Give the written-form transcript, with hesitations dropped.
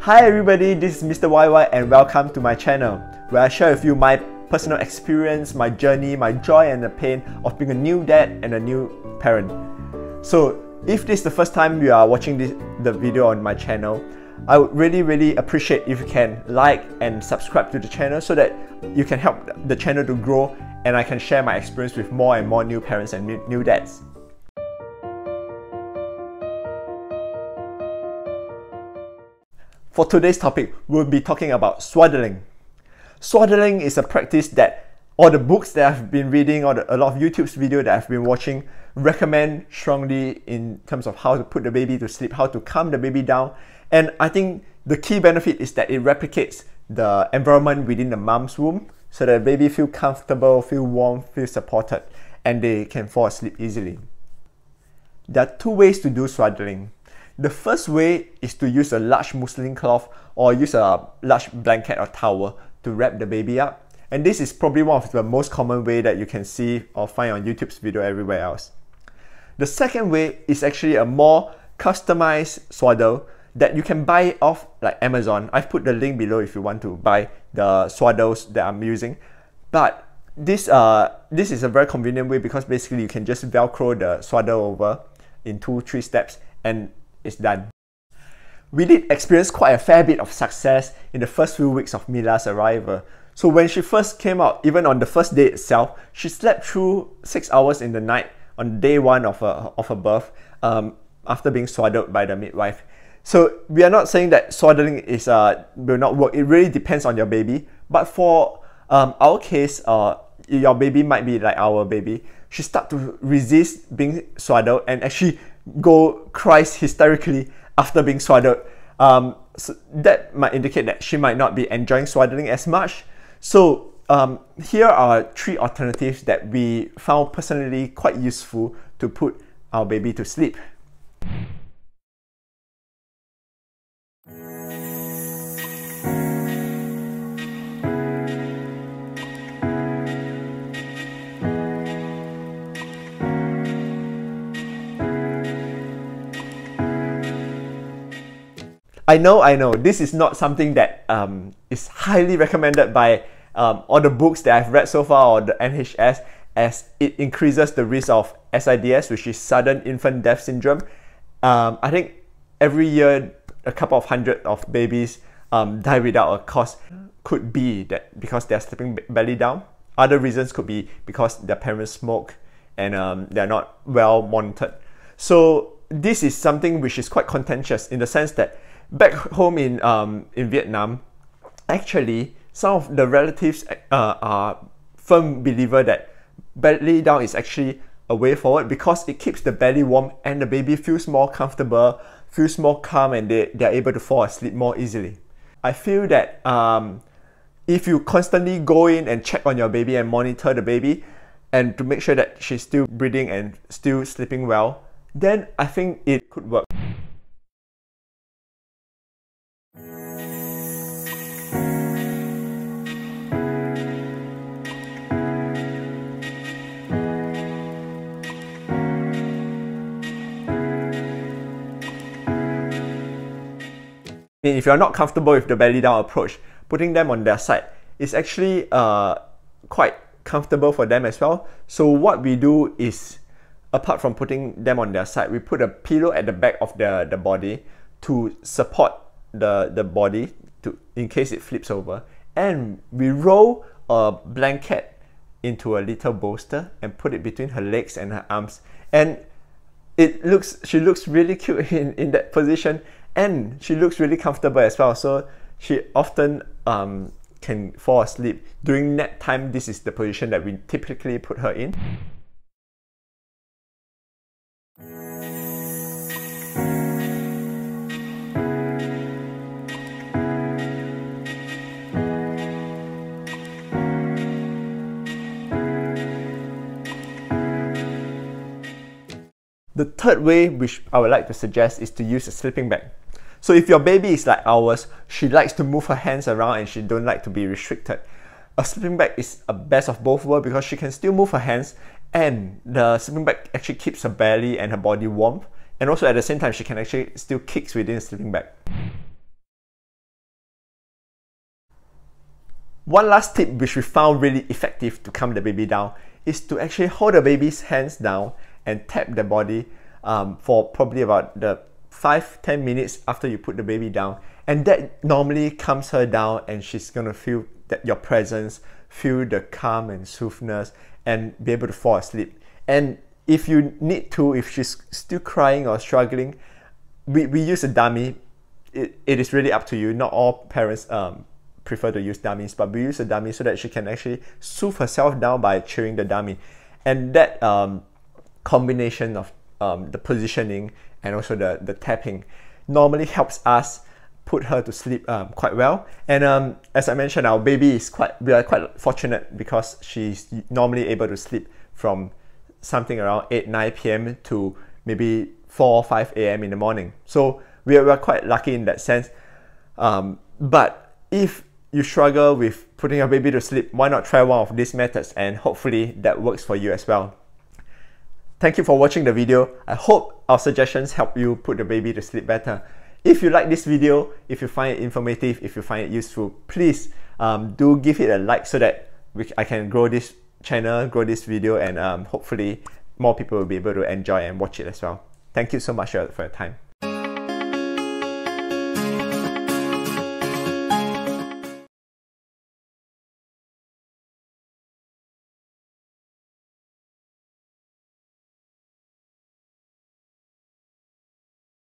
Hi everybody, this is Mr. YY and welcome to my channel, where I share with you my personal experience, my journey, my joy and the pain of being a new dad and a new parent. So if this is the first time you are watching the video on my channel, I would really appreciate if you can like and subscribe to the channel so that you can help the channel to grow and I can share my experience with more and more new parents and new dads. For today's topic, we'll be talking about swaddling. Swaddling is a practice that all the books that I've been reading or a lot of YouTube's video that I've been watching recommend strongly in terms of how to put the baby to sleep, how to calm the baby down. And I think the key benefit is that it replicates the environment within the mom's womb so that the baby feel comfortable, feel warm, feel supported, and they can fall asleep easily. There are two ways to do swaddling. The first way is to use a large muslin cloth or use a large blanket or towel to wrap the baby up. And this is probably one of the most common way that you can see or find on YouTube's video everywhere else. The second way is actually a more customized swaddle that you can buy off like Amazon. I've put the link below if you want to buy the swaddles that I'm using. But this is a very convenient way because basically you can just Velcro the swaddle over in 2-3 steps and it's done. We did experience quite a fair bit of success in the first few weeks of Mila's arrival. So when she first came out, even on the first day itself, she slept through 6 hours in the night on day 1 of her birth after being swaddled by the midwife. So we are not saying that swaddling is will not work. It really depends on your baby. But for our case, your baby might be like our baby. She started to resist being swaddled and actually cries hysterically after being swaddled. So that might indicate that she might not be enjoying swaddling as much. So here are 3 alternatives that we found personally quite useful to put our baby to sleep. I know, this is not something that is highly recommended by all the books that I've read so far or the NHS, as it increases the risk of SIDS, which is sudden infant death syndrome. I think every year a couple of hundred of babies die without a cause. Could be that because they're sleeping belly down. Other reasons could be because their parents smoke and they're not well monitored. So this is something which is quite contentious in the sense that back home in Vietnam, actually, some of the relatives are firm believer that belly down is actually a way forward because it keeps the belly warm and the baby feels more comfortable, feels more calm, and they're able to fall asleep more easily. I feel that if you constantly go in and check on your baby and monitor the baby and to make sure that she's still breathing and still sleeping well, then I think it could work. If you're not comfortable with the belly down approach, putting them on their side is actually quite comfortable for them as well. So what we do is, apart from putting them on their side, we put a pillow at the back of the body to support the body in case it flips over, and we roll a blanket into a little bolster and put it between her legs and her arms, and she looks really cute in that position. And she looks really comfortable as well, so she often can fall asleep. During nap time, this is the position that we typically put her in. The third way which I would like to suggest is to use a sleeping bag. So if your baby is like ours, she likes to move her hands around and she don't like to be restricted. A sleeping bag is a best of both worlds because she can still move her hands and the sleeping bag actually keeps her belly and her body warm, and also at the same time she can actually still kick within the sleeping bag. One last tip which we found really effective to calm the baby down is to actually hold the baby's hands down and tap the body for probably about the 5-10 minutes after you put the baby down, and that normally calms her down, and she's gonna feel that your presence, feel the calm and soothness, and be able to fall asleep. And if you need to, if she's still crying or struggling, we use a dummy. It is really up to you. Not all parents prefer to use dummies, but we use a dummy so that she can actually soothe herself down by chewing the dummy. And that combination of the positioning and also the tapping normally helps us put her to sleep quite well. And as I mentioned, our baby is we are quite fortunate because she's normally able to sleep from something around 8-9 p.m. to maybe 4-5 a.m. in the morning. So we are quite lucky in that sense. But if you struggle with putting your baby to sleep, why not try one of these methods, and hopefully that works for you as well. Thank you for watching the video. I hope our suggestions help you put the baby to sleep better. If you like this video, if you find it informative, if you find it useful, please do give it a like so that I can grow this channel, grow this video, and hopefully more people will be able to enjoy and watch it as well. Thank you so much for your time.